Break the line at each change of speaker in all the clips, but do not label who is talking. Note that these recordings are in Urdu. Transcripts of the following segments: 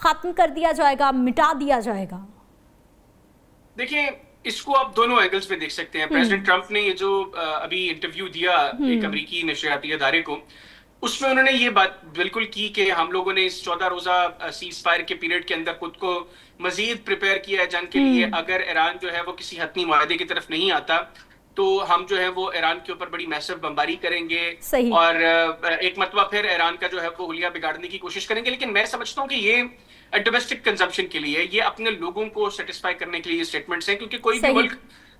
ختم کر دیا جائے گا, مٹا دیا جائے گا؟
دیکھیں اس کو آپ دونوں اینگلز میں دیکھ سکتے ہیں. پریزیڈنٹ ٹرمپ نے یہ جو ابھی انٹرویو دیا ایک امریکی نشریاتی ادارے کو, اس میں انہوں نے یہ بات بالکل کی کہ ہم لوگوں نے اس 14 روزہ سیز فائر کے پیریڈ کے اندر خود کو مزید پریپیئر کیا ہے جنگ کے لیے. اگر ایران جو ہے وہ کسی حتمی معاہدے کی طرف نہیں آتا تو ہم جو ہے وہ ایران کے اوپر بڑی میسو بمباری کریں گے اور ایک مرتبہ پھر ایران کا جو ہے وہ حلیہ بگاڑنے کی کوشش کریں گے. لیکن میں سمجھتا ہوں کہ یہ ڈومیسٹک کنزمپشن کے لیے, یہ اپنے لوگوں کو سیٹسفائی کرنے کے لیے اسٹیٹمنٹس ہیں, کیونکہ کوئی بھی ملک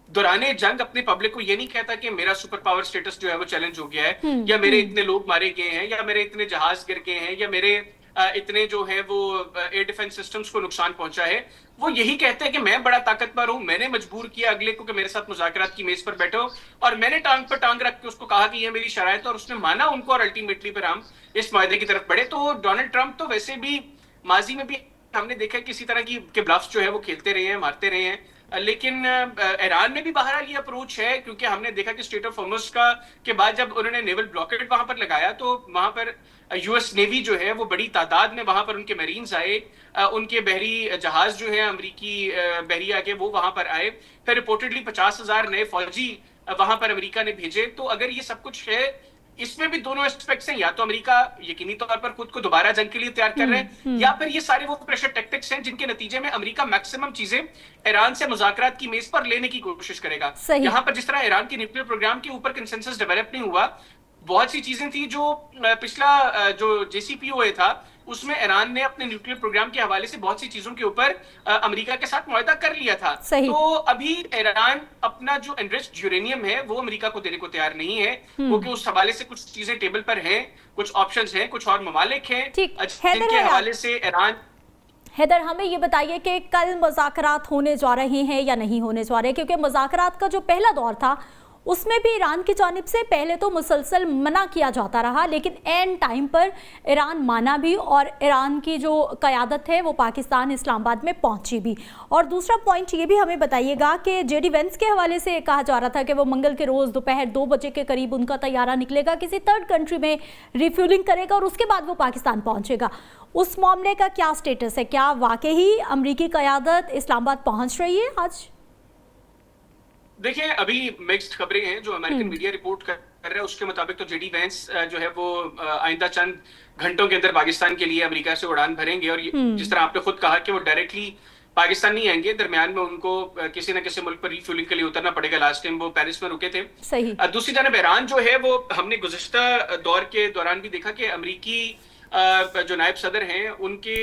دوران جنگ اپنے پبلک کو یہ نہیں کہتا کہ میرا سپر پاور سٹیٹس جو ہے وہ چیلنج ہو گیا ہے, یا میرے اتنے لوگ مارے گئے ہیں, یا میرے اتنے جہاز گر گئے ہیں, یا میرے اتنے جو ہیں وہ ایئر ڈیفنس سسٹمز کو نقصان پہنچا ہے. وہ یہی کہتے ہیں کہ میں بڑا طاقتور ہوں, میں نے مجبور کیا اگلے کو کہ میرے ساتھ مذاکرات کی میز پر بیٹھو, اور میں نے ٹانگ پر ٹانگ رکھ کے اس کو کہا کہ یہ میری شرائط ہے, اور اس نے مانا ان کو, اور الٹیمیٹلی پھر ہم اس معاہدے کی طرف بڑھے. تو ڈونلڈ ٹرمپ تو ویسے بھی ماضی میں بھی ہم نے دیکھا کسی طرح کی کے بلفز جو ہے وہ کھیلتے رہے ہیں, مارتے رہے ہیں. لیکن ایران میں بھی بہرحال یہ اپروچ ہے, کیونکہ ہم نے دیکھا کہ اسٹریٹ آف ہارمز کا کے بعد جب انہوں نے نیول بلاکیڈ وہاں پر لگایا تو وہاں پر یو ایس نیوی جو ہے وہ بڑی تعداد میں وہاں پر ان کے میرینز آئے, ان کے بحری جہاز جو ہیں امریکی بحریہ کے وہ وہاں پر آئے, پھر رپورٹڈلی 50,000 نئے فوجی وہاں پر امریکہ نے بھیجے. تو اگر یہ سب کچھ ہے, اس میں بھی دونوں اسپیکٹس ہیں, یا تو امریکہ یقینی طور پر خود کو دوبارہ جنگ کے لیے تیار کر رہے ہیں, یا پھر یہ سارے وہ پریشر ٹیکٹکس ہیں جن کے نتیجے میں امریکہ میکسیمم چیزیں ایران سے مذاکرات کی میز پر لینے کی کوشش کرے گا. یہاں پر جس طرح ایران کی نیوکلیر پروگرام کے اوپر کنسنسس ڈیولپ نہیں ہوا, بہت سی چیزیں تھیں جو پچھلا جو جے سی پی او اے تھا اس میں ایران نے اپنے نیوکلیر پروگرام کے حوالے سے بہت سی چیزوں کے اوپر امریکہ کے ساتھ معاہدہ کر لیا تھا. تو ابھی ایران اپنا جو انریچڈ یورینیم ہے وہ امریکہ کو دینے کو تیار نہیں ہے, کیونکہ اس حوالے سے کچھ چیزیں ٹیبل پر ہیں, کچھ آپشنز ہیں, کچھ اور ممالک ہیں جن کے حوالے سے ایران.
حیدر, ہمیں یہ بتائیے کہ کل مذاکرات ہونے جا رہے ہیں یا نہیں ہونے جا رہے, کیونکہ مذاکرات کا جو پہلا دور تھا اس میں بھی ایران کی جانب سے پہلے تو مسلسل منع کیا جاتا رہا, لیکن این ٹائم پر ایران مانا بھی, اور ایران کی جو قیادت ہے وہ پاکستان اسلام آباد میں پہنچی بھی. اور دوسرا پوائنٹ یہ بھی ہمیں بتائیے گا کہ جے ڈی وینس کے حوالے سے کہا جا رہا تھا کہ وہ منگل کے روز دوپہر 2 بجے کے قریب ان کا طیارہ نکلے گا, کسی تھرڈ کنٹری میں ریفیولنگ کرے گا, اور اس کے بعد وہ پاکستان پہنچے گا. اس معاملے کا کیا سٹیٹس ہے؟ کیا واقعی امریکی قیادت اسلام آباد پہنچ رہی ہے آج؟
دیکھیں ابھی مکسڈ خبریں ہیں جو امریکن میڈیا رپورٹ کر رہا ہے, اس کے مطابق تو جے ڈی وینس جو ہے وہ آئندہ چند گھنٹوں کے اندر پاکستان کے لیے امریکہ سے اڑان بھریں گے, اور جس طرح آپ نے خود کہا کہ وہ ڈائریکٹلی پاکستان نہیں آئیں گے, درمیان میں ان کو کسی نہ کسی ملک پر ریفیولنگ کے لیے اترنا پڑے گا. لاسٹ ٹائم وہ پیرس میں رکے تھے. دوسری جانب ایران جو ہے وہ ہم نے گزشتہ دور کے دوران بھی دیکھا کہ امریکی جو نائب صدر ہیں ان کے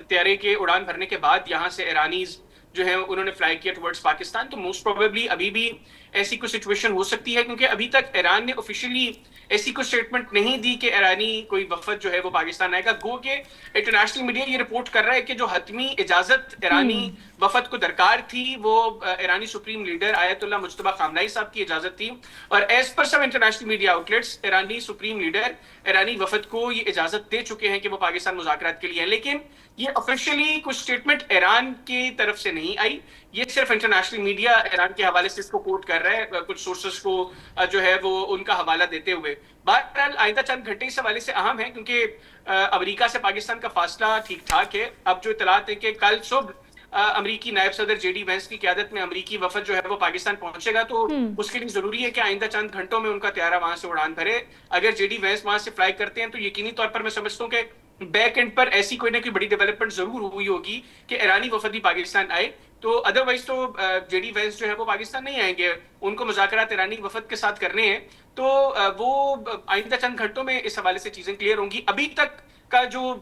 طیارے کے اڑان بھرنے کے بعد یہاں سے ایرانیز جو ہے انہوں نے فلائی کیا ٹورڈز پاکستان. تو موسٹ پروبیبلی ابھی بھی ایسی کوئی سچویشن ہو سکتی ہے, کیونکہ ابھی تک ایران نے آفیشیلی ایسی کوئی اسٹیٹمنٹ نہیں دی کہ ایرانی کوئی وفد جو ہے وہ پاکستان آئے گا. گو کہ انٹرنیشنل میڈیا یہ رپورٹ کر رہا ہے کہ جو حتمی اجازت ایرانی وفد کو درکار تھی وہ ایرانی سپریم لیڈر آیت اللہ مجتبی خامنائی صاحب کی اجازت تھی, اور as per some international media outlets ایرانی سپریم لیڈر ایرانی وفد کو یہ اجازت دے چکے ہیں کہ وہ پاکستان مذاکرات کے لیے ہیں. لیکن یہ آفیشیلی کچھ اسٹیٹمنٹ ایران کی طرف سے نہیں آئی, یہ صرف انٹرنیشنل میڈیا ایران کے حوالے سے اس کو کوٹ کر رہا ہے, کچھ سورسز کو جو ہے وہ ان کا حوالہ دیتے ہوئے. بہرحال آئندہ چند گھنٹے اس حوالے سے اہم ہیں, کیونکہ امریکہ سے پاکستان کا فاصلہ ٹھیک ٹھاک ہے. اب جو اطلاعات ہیں کہ کل صبح امریکی نائب صدر جے ڈی وینس کی قیادت میں امریکی وفد جو ہے وہ پاکستان پہنچے گا, تو اس کے لیے ضروری ہے کہ آئندہ چند گھنٹوں میں ان کا طیارہ وہاں سے اڑان بھرے. اگر جے ڈی وینس وہاں سے فلائی کرتے ہیں تو یقینی طور پر میں سمجھتا ہوں کہ بیک اینڈ پر ایسی کوئی نہ کوئی بڑی ڈیولپمنٹ ضرور ہوئی ہوگی کہ ایرانی وفد بھی پاکستان آئے. تو ادروائز تو جے ڈی وینس جو ہے وہ پاکستان نہیں آئیں گے, ان کو مذاکرات ایرانی وفد کے ساتھ کرنے ہیں. تو وہ آئندہ چند گھنٹوں میں اس حوالے سے چیزیں کلیئر ہوں گی. ابھی تک کا جو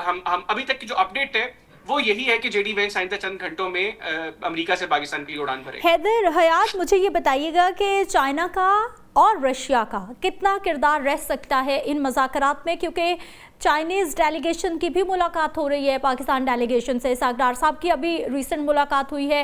ہم ابھی تک کی جو اپڈیٹ ہے وہ یہی ہے کہ جے ڈی وینس آئندہ چند گھنٹوں میں امریکہ سے پاکستان کی اڑان بھرے.
حیدر حیات, مجھے یہ بتائیے گا کہ چائنا کا اور رشیا کا کتنا کردار رہ سکتا ہے ان مذاکرات میں, کیونکہ چائنیز ڈیلیگیشن کی بھی ملاقات ہو رہی ہے پاکستان ڈیلیگیشن سے. اسحاق ڈار صاحب کی ابھی ریسنٹ ملاقات ہوئی ہے,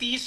30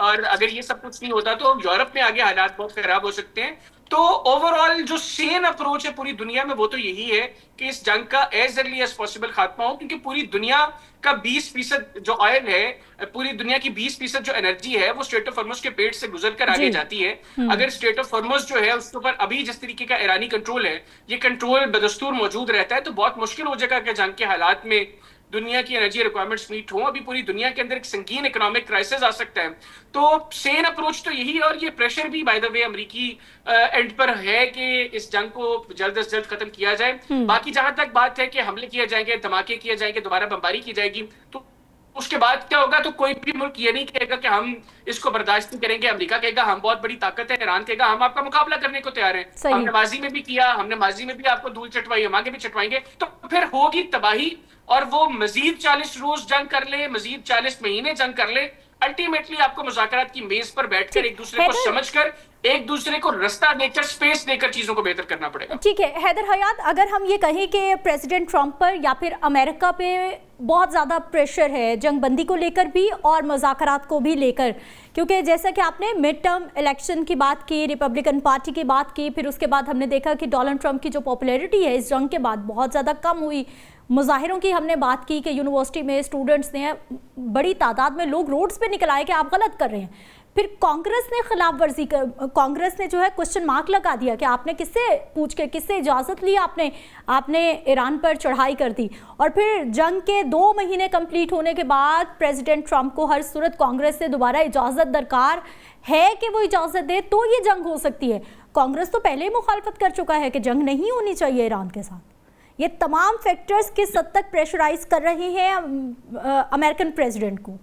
اور اگر یہ سب کچھ نہیں ہوتا تو یورپ میں آگے حالات بہت خراب ہو سکتے ہیں. تو اوور آل جو سین اپروچ ہے پوری دنیا میں وہ تو یہی ہے کہ اس جنگ کا ایز ارلی ایز پاسبل خاتمہ ہو, کیونکہ پوری دنیا کا 20% جو آئل ہے, پوری دنیا کی 20% جو انرجی ہے وہ اسٹریٹ آف ہارمز کے پیٹ سے گزر کر آگے جاتی ہے. اگر اسٹریٹ آف ہارمز جو ہے اس کے اوپر ابھی جس طریقے کا ایرانی کنٹرول ہے, یہ کنٹرول بدستور موجود رہتا ہے, تو بہت مشکل ہو جائے گا کہ جنگ کے حالات میں دنیا کی انرجی ریکوائرمنٹس میٹ ہوں. ابھی پوری دنیا کے اندر ایک سنگین اکنامک کرائسس آ سکتا ہے. تو سین اپروچ تو یہی ہے, اور یہ پریشر بھی بائی دا وے امریکی اینڈ پر ہے کہ اس جنگ کو جلد از جلد ختم کیا جائے. باقی جہاں تک بات ہے کہ حملے کیے جائیں گے, دھماکے کیے جائیں گے, دوبارہ بمباری کی جائے گی, تو اس کے بعد کیا ہوگا, تو کوئی بھی ملک یہ نہیں کہے گا کہ ہم اس کو برداشت نہیں کریں گے. امریکہ کہے گا ہم بہت بڑی طاقت ہے, ایران کہے گا ہم آپ کا مقابلہ کرنے کو تیار ہیں, ہم نے ماضی میں بھی کیا, ہم نے ماضی میں بھی آپ کو دھول چٹوائی, ہم آگے بھی چٹوائیں گے. تو پھر ہوگی تباہی, اور وہ مزید 40 روز جنگ کر لے, مزید 40 مہینے جنگ کر لے, الٹیمیٹلی آپ کو مذاکرات کی میز پر بیٹھ کر ایک دوسرے کو سمجھ کر, ایک دوسرے کو رستہ دے کر, سپیس دے کر چیزوں کو بہتر کرنا پڑے گا.
ٹھیک ہے حیدر حیات, اگر ہم یہ کہیں کہ پریزیڈنٹ ٹرمپ پر یا پھر امریکہ پہ بہت زیادہ پریشر ہے جنگ بندی کو لے کر بھی اور مذاکرات کو بھی لے کر, کیونکہ جیسا کہ آپ نے مڈ ٹرم الیکشن کی بات کی, ریپبلکن پارٹی کی بات کی, پھر اس کے بعد ہم نے دیکھا کہ ڈونلڈ ٹرمپ کی جو پاپولیرٹی ہے اس جنگ کے بعد بہت زیادہ کم ہوئی. مظاہروں کی ہم نے بات کی کہ یونیورسٹی میں اسٹوڈنٹس نے بڑی تعداد میں لوگ روڈز پہ نکل آئے کہ آپ غلط کر رہے ہیں. پھر کانگریس نے خلاف ورزی کر, کانگریس نے جو ہے کوشچن مارک لگا دیا کہ آپ نے کس سے پوچھ کے, کس سے اجازت لی, آپ نے ایران پر چڑھائی کر دی. اور پھر جنگ کے 2 مہینے کمپلیٹ ہونے کے بعد پریزیڈنٹ ٹرمپ کو ہر صورت کانگریس سے دوبارہ اجازت درکار ہے کہ وہ اجازت دے تو یہ جنگ ہو سکتی ہے. کانگریس تو پہلے ہی مخالفت کر چکا ہے کہ جنگ نہیں ہونی چاہیے ایران کے ساتھ. یہ تمام فیکٹرز کس حد تک پریشرائز کر رہے ہیں امریکن پریزیڈنٹ کو؟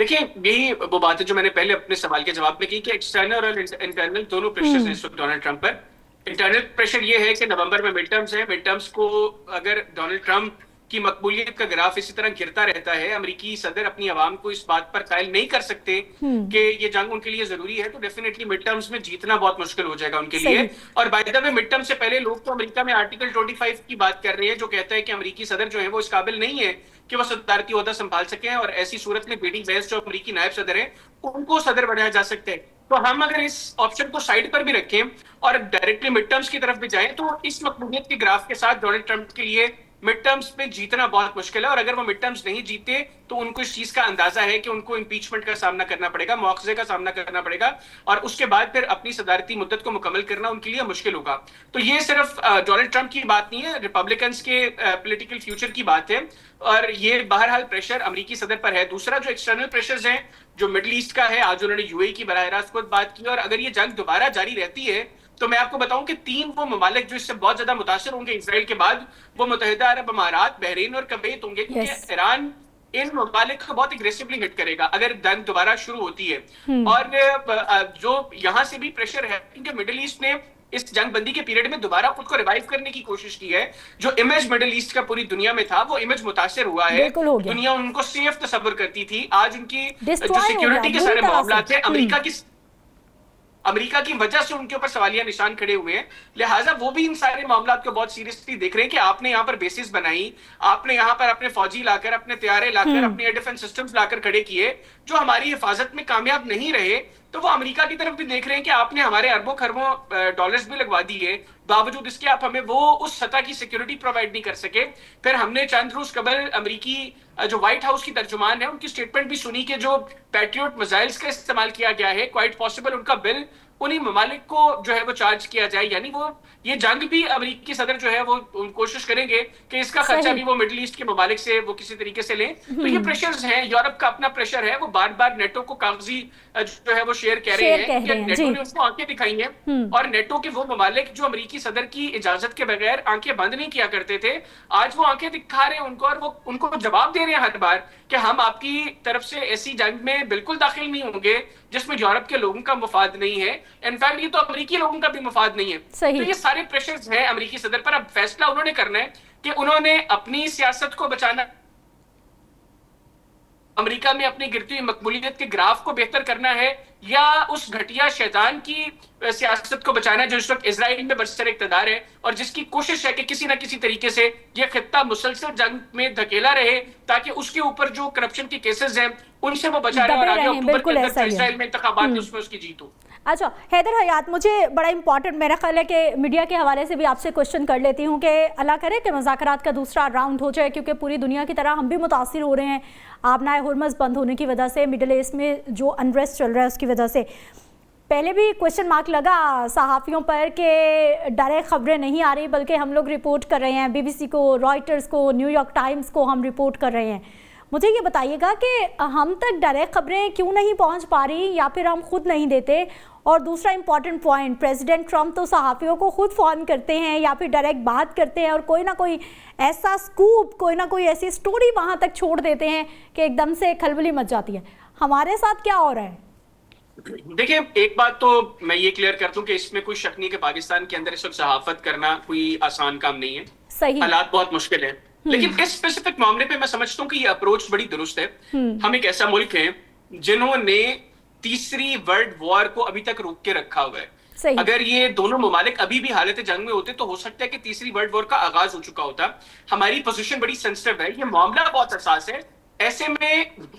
دیکھیں, یہی وہ بات ہے جو میں نے پہلے اپنے سوال کے جواب میں کی کہ ایکسٹرنل اور انٹرنل دونوں پریشرز ہیں اس وقت ڈونلڈ ٹرمپ پر. انٹرنل پریشر یہ ہے کہ نومبر میں مڈ ٹرمز ہیں, مڈ ٹرمز کو اگر ڈونلڈ ٹرمپ کی مقبولیت کا گراف اسی طرح گرتا رہتا ہے, امریکی صدر اپنی عوام کو اس بات پر قائل نہیں کر سکتے کہ یہ جنگ ان کے لیے ضروری ہے, تو ڈیفینیٹلی مڈ ٹرمز میں جیتنا بہت مشکل ہو جائے گا ان کے لیے. اور by the way mid term سے پہلے لوگ تو امریکہ میں آرٹیکل 25 کی بات کر رہے ہیں جو کہتا ہے کہ امریکی صدر جو ہے وہ اس قابل نہیں ہے کہ وہ صدارتی عہدہ سنبھال سکیں, اور ایسی صورت میں بیڈی وینس جو امریکی نائب صدر ہیں ان کو صدر بنایا جا سکتا ہے. تو ہم اگر اس آپشن کو سائڈ پر بھی رکھیں اور ڈائریکٹلی مڈ ٹرمز کی طرف بھی جائیں, تو اس مقبولیت کے گراف کے ساتھ ڈونلڈ ٹرمپ کے لیے مڈ ٹرمز میں جیتنا بہت مشکل ہے. اور اگر وہ مڈ ٹرمز نہیں جیتے تو ان کو اس چیز کا اندازہ ہے کہ ان کو امپیچمنٹ کا سامنا کرنا پڑے گا, مواخذے کا سامنا کرنا پڑے گا, اور اس کے بعد پھر اپنی صدارتی مدت کو مکمل کرنا ان کے لیے مشکل ہوگا. تو یہ صرف ڈونلڈ ٹرمپ کی بات نہیں ہے, ریپبلکنز کے پولیٹیکل فیوچر کی بات ہے, اور یہ بہرحال پریشر امریکی صدر پر ہے. دوسرا جو ایکسٹرنل پریشرز ہیں جو مڈل ایسٹ کا ہے, آج انہوں نے یو اے کی براہ راست خود بات کی, اور اگر یہ جنگ دوبارہ جاری رہتی ہے تو میں آپ کو بتاؤں کہ 3 وہ ممالک جو اس سے بہت زیادہ متاثر ہوں گے اسرائیل کے بعد, وہ متحدہ عرب امارات, بحرین اور کویت ہوں گے, کیونکہ ایران ان ممالک کو بہت اگریسولی ہٹ کرے گا اگر جنگ دوبارہ شروع ہوتی ہے. اور جو یہاں سے بھی پریشر ہے کیونکہ مڈل ایسٹ نے اس جنگ بندی کے پیریڈ میں دوبارہ خود کو ریوائیو کرنے کی کوشش کی ہے. جو امیج مڈل ایسٹ کا پوری دنیا میں تھا وہ امیج متاثر ہوا ہے, دنیا ان کو سیف تصور کرتی تھی. آج ان کی جو سیکیورٹی کے سارے معاملات ہیں امریکہ کی وجہ سے ان کے اوپر سوالیہ نشان کھڑے ہوئے ہیں, لہٰذا وہ بھی ان سارے معاملات کو بہت سیریسلی دیکھ رہے ہیں کہ آپ نے یہاں پر بیسز بنائی, آپ نے یہاں پر اپنے فوجی لا کر, اپنے طیارے لا کر, اپنے ایئر ڈیفنس سسٹمز لا کر کھڑے کیے جو ہماری حفاظت میں کامیاب نہیں رہے. تو وہ امریکہ کی طرف بھی دیکھ رہے ہیں کہ آپ نے ہمارے اربوں خربوں ڈالرز بھی لگوا دیے, باوجود اس کے آپ ہمیں وہ اس سطح کی سیکیورٹی پرووائڈ نہیں کر سکے. پھر ہم نے چند روز قبل امریکی جو وائٹ ہاؤس کی ترجمان ہے ان کی سٹیٹمنٹ بھی سنی کہ جو پیٹریوٹ میزائلز کا استعمال کیا گیا ہے, کوائٹ پاسبل ان کا بل انہی ممالک کو جو ہے وہ چارج کیا جائے. یعنی وہ یہ جنگ بھی امریکی صدر جو ہے وہ کوشش کریں گے کہ اس کا خرچہ بھی وہ مڈل ایسٹ کے ممالک سے وہ کسی طریقے سے لیں. تو یہ پریشرز ہیں, یورپ کا اپنا پریشر ہے, وہ بار بار نیٹو کو کاغذی جو ہے وہ شیئر کہہ رہے ہیں کہ نیٹو نے اس کو آنکھیں دکھائی ہیں, اور نیٹو کے وہ ممالک جو امریکی صدر کی اجازت کے بغیر آنکھیں بند نہیں کیا کرتے تھے, آج وہ آنکھیں دکھا رہے ہیں ان کو, اور وہ ان کو جواب دے رہے ہیں ہر بار کہ ہم آپ کی طرف سے ایسی جنگ میں بالکل داخل نہیں ہوں گے جس میں یورپ کے لوگوں کا مفاد نہیں ہے, انفیکٹ یہ تو امریکی لوگوں کا بھی مفاد نہیں ہے. تو یہ سارے پریشرز ہیں امریکی صدر پر. اب فیصلہ انہوں نے کرنا ہے کہ انہوں نے اپنی سیاست کو بچانا امریکہ میں اپنی گرتی ہوئی مقبولیت کے گراف کو بہتر کرنا ہے یا اس گھٹیا شیطان کی سیاست کو بچانا ہے جو اس وقت اسرائیل میں برسر اقتدار ہے اور جس کی کوشش ہے کہ کسی نہ کسی طریقے سے یہ خطہ مسلسل جنگ میں دھکیلا رہے تاکہ اس کے اوپر جو کرپشن کے کیسز ہیں ان سے وہ بچا رہے اور آگے اکتوبر کے اندر جو اسرائیل میں انتخابات ہیں اس میں اس کی جیت ہو.
اچھا حیدر حیات، مجھے بڑا امپورٹنٹ میرا خیال ہے کہ میڈیا کے حوالے سے بھی آپ سے کوشچن کر لیتی ہوں کہ اللہ کرے کہ مذاکرات کا دوسرا راؤنڈ ہو جائے، کیونکہ پوری دنیا کی طرح ہم بھی متاثر ہو رہے ہیں آبنائے ہرمز بند ہونے کی وجہ سے، مڈل ایسٹ میں جو انریسٹ چل رہا ہے اس کی وجہ سے. پہلے بھی کوشچن مارک لگا صحافیوں پر کہ ڈائریکٹ خبریں نہیں آ رہی بلکہ ہم لوگ رپورٹ کر رہے ہیں، بی بی سی کو، رائٹرز کو، نیو یارک ٹائمز کو ہم رپورٹ کر رہے ہیں. مجھے یہ بتائیے گا کہ ہم تک ڈائریکٹ خبریں کیوں نہیں پہنچ پا رہی یا پھر ہم خود نہیں دیتے؟ اور دوسرا امپورٹنٹ پوائنٹ، پریزیڈنٹ ٹرمپ تو صحافیوں کو خود فون کرتے ہیں یا پھر ڈائریکٹ بات کرتے ہیں اور کوئی نہ کوئی ایسا سکوپ، کوئی نہ کوئی ایسی سٹوری وہاں تک چھوڑ دیتے ہیں کہ ایک دم سے کھلبلی مچ جاتی ہے. ہمارے ساتھ کیا ہو رہا ہے؟
دیکھیں، ایک بات تو میں یہ کلیئر کر دوں کہ اس میں کوئی شک نہیں کہ پاکستان کے اندر اس وقت صحافت کرنا کوئی آسان کام نہیں ہے.
صحیح،
حالات بہت مشکل ہیں، لیکن اس اسپیسیفک معاملے پہ میں سمجھتا ہوں کہ یہ اپروچ بڑی درست ہے. ہم ایک ایسا ملک ہے جنہوں نے تیسری ورلڈ وار کو ابھی تک روک کے رکھا ہوا ہے. اگر یہ دونوں ممالک ابھی بھی حالت جنگ میں ہوتے تو ہو سکتا ہے کہ تیسری ورلڈ وار کا آغاز ہو چکا ہوتا. ہماری پوزیشن بڑی سینسٹیو ہے، یہ معاملہ بہت حساس ہے. ایسے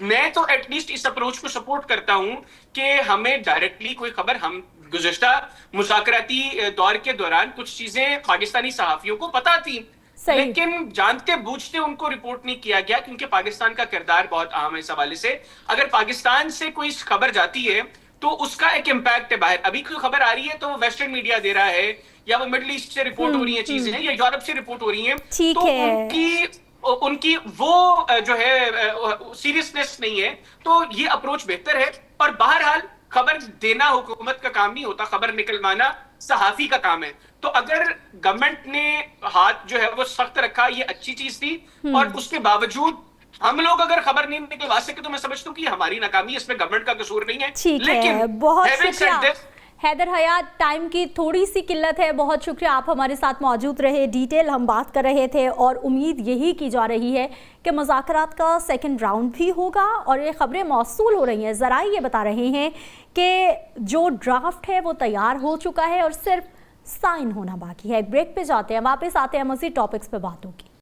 میں تو ایٹ لیسٹ اس اپروچ کو سپورٹ کرتا ہوں کہ ہمیں ڈائریکٹلی کوئی خبر، ہم گزشتہ مذاکراتی دور کے دوران کچھ چیزیں پاکستانی صحافیوں کو پتہ تھیں لیکن جانتے بوجھتے ان کو رپورٹ نہیں کیا گیا کیونکہ پاکستان کا کردار بہت اہم ہے اس حوالے سے. اگر پاکستان سے کوئی خبر جاتی ہے تو اس کا ایک امپیکٹ ہے باہر. ابھی کوئی خبر آ رہی ہے تو وہ ویسٹرن میڈیا دے رہا ہے یا وہ مڈل ایسٹ سے رپورٹ ہو رہی ہیں چیزیں یا یورپ سے رپورٹ ہو رہی ہیں، تو ان کی وہ جو ہے سیریسنس نہیں ہے. تو یہ اپروچ بہتر ہے اور بہرحال خبر دینا حکومت کا کام نہیں ہوتا، خبر نکلوانا صحافی کا کام ہے. تو اگر گورنمنٹ نے ہاتھ جو ہے وہ سخت رکھا یہ اچھی چیز تھی، اور اس کے باوجود ہم لوگ اگر خبر نہیں نکلوا سکے تو میں سمجھتا ہوں کہ ہماری ناکامی، اس میں گورنمنٹ کا قصور نہیں ہے.
لیکن بہت شکریہ حیدر حیات، ٹائم کی تھوڑی سی قلت ہے. بہت شکریہ، آپ ہمارے ساتھ موجود رہے، ڈیٹیل ہم بات کر رہے تھے اور امید یہی کی جا رہی ہے کہ مذاکرات کا سیکنڈ راؤنڈ بھی ہوگا اور یہ خبریں موصول ہو رہی ہیں. ذرائع یہ بتا رہے ہیں کہ جو ڈرافٹ ہے وہ تیار ہو چکا ہے اور صرف سائن ہونا باقی ہے. ایک بریک پہ جاتے ہیں، واپس آتے ہیں، مزید ٹاپکس پہ بات ہوگی.